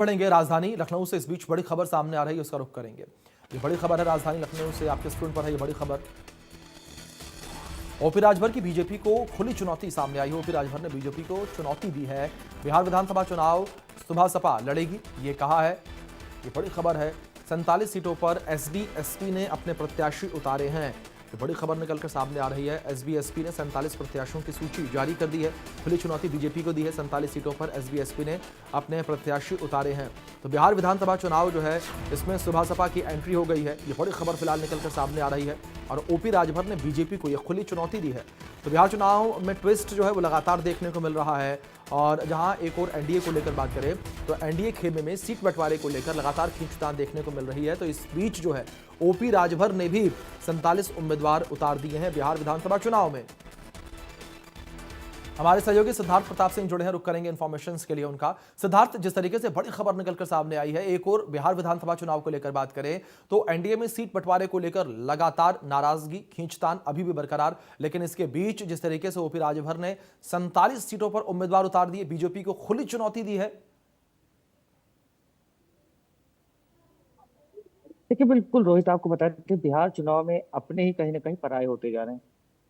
पढ़ेंगे राजधानी लखनऊ से। इस बीच बड़ी खबर सामने आ रही है, उसका रुख करेंगे। ये बड़ी खबर है राजधानी लखनऊ से, आपके स्क्रीन पर है ये बड़ी खबर। ओपी राजभर की बीजेपी को खुली चुनौती सामने आई है। ओपी राजभर ने बीजेपी को चुनौती दी है। बिहार विधानसभा चुनाव सुबह सपा लड़ेगी, ये कहा है। ये बड़ी खबर है। 47 सीटों पर एसबी एसपी ने अपने प्रत्याशी उतारे हैं। ये बड़ी खबर निकलकर सामने आ रही है। एसबी एसपी ने 47 प्रत्याशियों की सूची जारी कर दी है। खुली चुनौती बीजेपी को दी है। 47 सीटों पर एसबी एसपी ने अपने प्रत्याशी उतारे हैं। तो बिहार विधानसभा चुनाव जो है, इसमें सुबह सपा की एंट्री हो गई है। ये बड़ी खबर फिलहाल निकलकर सामने आ रही है। और ओपी राजभर ने बीजेपी को यह खुली चुनौती दी है। तो बिहार चुनाव में ट्विस्ट जो है वो लगातार देखने को मिल रहा है। और जहां एक और एनडीए को लेकर बात करें तो एनडीए खेमे में सीट बंटवारे को लेकर लगातार खींचतान देखने को मिल रही है। तो इस बीच जो है ओपी राजभर ने भी 47 उम्मीदवार उतार दिए हैं बिहार विधानसभा चुनाव में। हमारे सहयोगी सिद्धार्थ प्रताप सिंह जुड़े हैं, रुक करेंगे इन्फॉर्मेशन के लिए उनका। सिद्धार्थ, जिस तरीके से बड़ी खबर निकलकर सामने आई है, एक और बिहार विधानसभा चुनाव को लेकर बात करें तो एनडीए में सीट बंटवारे को लेकर लगातार नाराजगी खींचतान अभी भी बरकरार। लेकिन इसके बीच जिस तरीके से ओपी राजभर ने 47 सीटों पर उम्मीदवार उतार दिए, बीजेपी को खुली चुनौती दी है। देखिए, बिल्कुल रोहित, आपको बता देते हैं, बिहार चुनाव में अपने ही कहीं ना कहीं पराये होते जा रहे हैं।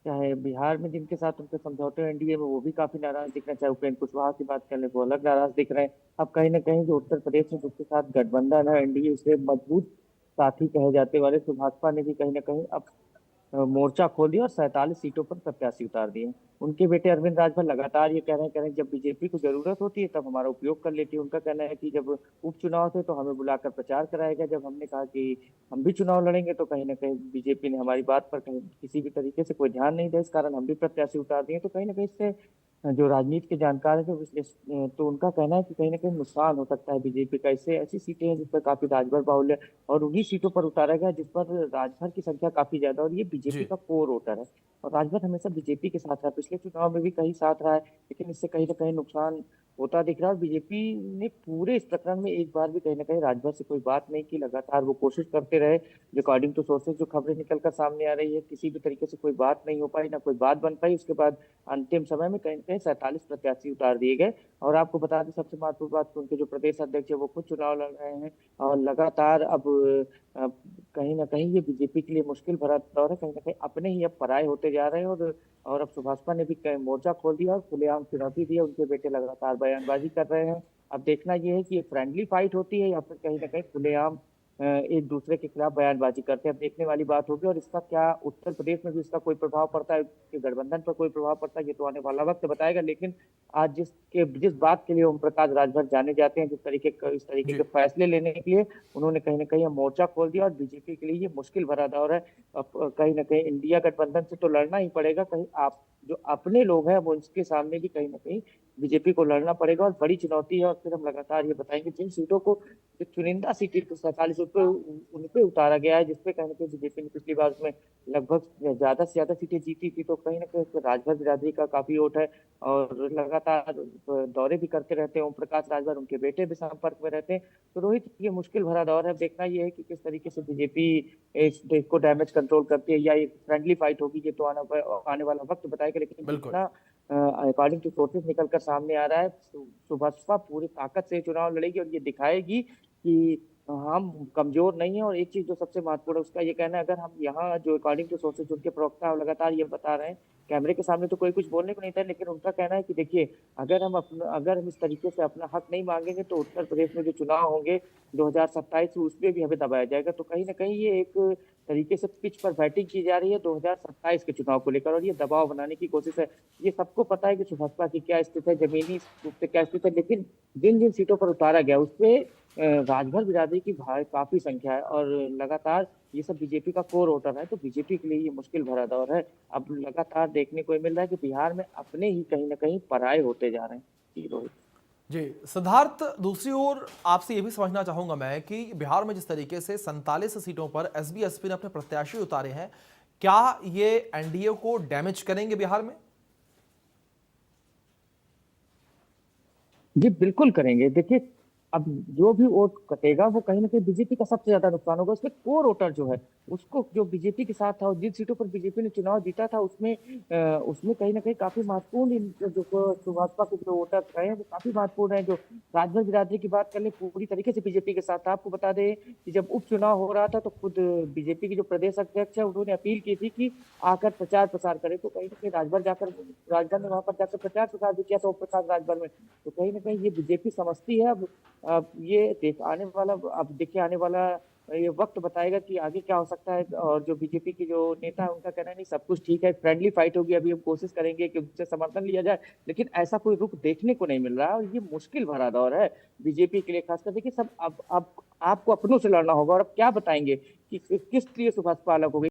चाहे बिहार में जिनके साथ उनके समझौते एनडीए में, वो भी काफी नाराज दिख रहे हैं। चाहे उपेंद्र कुशवाहा की बात कर ले, वो अलग नाराज दिख रहे हैं। अब कहीं ना कहीं जो उत्तर प्रदेश में जिसके साथ गठबंधन है एनडीए से मजबूत साथी कहे जाते वाले, तो भाजपा ने भी कहीं ना कहीं अब मोर्चा खोल दिया और 47 सीटों पर प्रत्याशी उतार दिए। उनके बेटे अरविंद राजभर लगातार ये कह रहे हैं जब बीजेपी को जरूरत होती है तब हमारा उपयोग कर लेती है। उनका कहना है कि जब उपचुनाव थे तो हमें बुलाकर प्रचार कराया गया, जब हमने कहा कि हम भी चुनाव लड़ेंगे तो कहीं ना कहीं बीजेपी ने हमारी बात पर कहीं किसी भी तरीके से कोई ध्यान नहीं दिया, इस कारण हम भी प्रत्याशी उतार दिए। तो कहीं ना कहीं इससे जो राजनीति के जानकार है, जो विश्लेषण, तो उनका कहना है कि कहीं ना कहीं नुकसान हो सकता है बीजेपी का। इससे ऐसी सीटें हैं जिस पर काफी राजभर बाहुल्य, और उन्हीं सीटों पर उतारा गया जिस पर राजभर की संख्या काफी ज्यादा, और ये बीजेपी जी, का कोर वोटर है। और राजभर हमेशा बीजेपी के साथ रहा, पिछले चुनाव में भी कहीं साथ रहा है, लेकिन इससे कहीं ना कहीं नुकसान होता दिख रहा है। बीजेपी ने पूरे इस प्रकरण में एक बार भी कहीं ना कहीं राजभर से कोई बात नहीं की। लगातार वो कोशिश करते रहे। अकॉर्डिंग टू सोर्सेज जो खबरें निकलकर सामने आ रही है, किसी भी तरीके से कोई बात नहीं हो पाई, ना कोई बात बन पाई। उसके बाद अंतिम समय में कहीं ना कहीं 47 प्रत्याशी उतार दिए गए। और आपको बता दें, सबसे महत्वपूर्ण बात, उनके जो प्रदेश अध्यक्ष है वो खुद चुनाव लड़ रहे हैं। और लगातार अब कहीं ना कहीं ये बीजेपी के लिए मुश्किल भरा दौर है। कहीं ना कहीं अपने ही अब पराये होते जा रहे हैं। और अब सुभाषपा ने भी मोर्चा खोल दिया और खुलेआम चुनौती दी है। उनके बेटे लगातार बयानबाजी कर रहे हैं। अब देखना यह है कि ये फ्रेंडली फाइट होती है या फिर कहीं ना कहीं खुलेआम एक दूसरे के खिलाफ बयानबाजी करते हैं। अब देखने वाली बात होगी। और इसका क्या उत्तर प्रदेश में भी इसका कोई प्रभाव पड़ता है, कि गठबंधन पर कोई प्रभाव पड़ता है, ये तो आने वाला वक्त बताएगा। लेकिन आज जिस बात के लिए ओम प्रकाश राजभर जाने जाते हैं, इस तरीके के जी, फैसले लेने के लिए, उन्होंने कहीं ना कहीं अब मोर्चा खोल दिया। और बीजेपी के लिए ये मुश्किल भरा दौर है। अब कहीं ना कहीं इंडिया गठबंधन से तो लड़ना ही पड़ेगा। कहीं आप जो अपने लोग हैं वो उसके सामने भी कहीं ना कहीं बीजेपी को लड़ना पड़ेगा, और बड़ी चुनौती है। और फिर हम लगातार ये बताएंगे जिन सीटों को, जो चुनिंदा सीटें तो 47 उन पे उतारा गया है, जिसपे कहीं ना कहीं बीजेपी ने पिछली बार उसमें लगभग ज्यादा से ज्यादा सीटें जीती थी, तो कहीं ना कहीं उसमें राजभर बिरादरी का काफी वोट है। और लगातार दौरे भी करते रहते हैं ओम प्रकाश राजभर, उनके बेटे भी संपर्क में रहते हैं। तो रोहित, ये मुश्किल भरा दौर है। देखना ये है कि किस तरीके से बीजेपी इस देश को डैमेज कंट्रोल करती है, या एक फ्रेंडली फाइट होगी, ये तो आने वाला वक्त बताएगा। लेकिन बिल्कुल। जितना अकॉर्डिंग टू सोर्सेज निकल कर सामने आ रहा है, सुबह पूरी ताकत से चुनाव लड़ेगी और ये दिखाएगी कि हम कमजोर नहीं है। और एक चीज जो सबसे महत्वपूर्ण है, उसका ये कहना है, अगर हम यहाँ जो अकॉर्डिंग टू सोर्सेज उनके प्रवक्ता लगातार ये बता रहे हैं, कैमरे के सामने तो कोई कुछ बोलने को नहीं था, लेकिन उनका कहना है कि देखिए, अगर हम इस तरीके से अपना हक नहीं मांगेंगे तो उत्तर प्रदेश में जो चुनाव होंगे 2027 में, उसमें भी हमें दबाया जाएगा। तो कहीं ना कहीं ये एक तरीके से पिच पर बैटिंग की जा रही है 2027 के चुनाव को लेकर, और ये दबाव बनाने की कोशिश है। ये सबको पता है कि भाजपा की क्या स्थिति है, जमीनी रूप से क्या स्थिति है, लेकिन जिन जिन सीटों पर उतारा गया उसपे राजभर बिरादरी की काफी संख्या है। और लगातार ये सब बीजेपी का कोर वोटर है, तो बीजेपी के लिए ये मुश्किल भरा दौर है। अब लगातार देखने को ये मिल रहा है कि बिहार में अपने ही कहीं ना कहीं पराये होते जा रहे हैं। जी रोहित। जी सिद्धार्थ, दूसरी ओर आपसे यह भी समझना चाहूंगा मैं कि बिहार में जिस तरीके से 47 सीटों पर एसबी एसपी ने अपने प्रत्याशी उतारे हैं, क्या ये एनडीए को डैमेज करेंगे बिहार में? जी बिल्कुल करेंगे। देखिए, अब जो भी वोट कटेगा वो कहीं ना कहीं बीजेपी का सबसे ज्यादा नुकसान होगा। उसमें कोर वोटर जो है उसको, जो बीजेपी के साथ था और जिन सीटों पर बीजेपी ने चुनाव जीता था उसमें उसमें कहीं ना कहीं काफी महत्वपूर्ण जो भाजपा के जो वोटर रहे हैं वो काफी महत्वपूर्ण है। जो राजभर बिरादरी की बात कर ले, पूरी तरीके से बीजेपी के साथ था। आपको बता दें कि जब उपचुनाव हो रहा था तो खुद बीजेपी के जो प्रदेश अध्यक्ष है उन्होंने अपील की थी कि आकर प्रचार प्रसार करे। तो कहीं ना कहीं राजभर जाकर, राजभर ने वहां पर जाकर प्रचार प्रसार भी किया था ओम प्रकाश राजभर में। तो कहीं ना कहीं ये बीजेपी समझती है। अब ये देख आने वाला, अब देखिए आने वाला ये वक्त बताएगा कि आगे क्या हो सकता है। और जो बीजेपी के जो नेता है उनका कहना है नहीं सब कुछ ठीक है, फ्रेंडली फाइट होगी, अभी हम कोशिश करेंगे कि उनसे समर्थन लिया जाए। लेकिन ऐसा कोई रुख देखने को नहीं मिल रहा है और ये मुश्किल भरा दौर है बीजेपी के लिए। खासकर देखिए सब अब आपको अपनों से लड़ना होगा। और अब क्या बताएंगे कि किस लिए सुभाष पालक हो गई।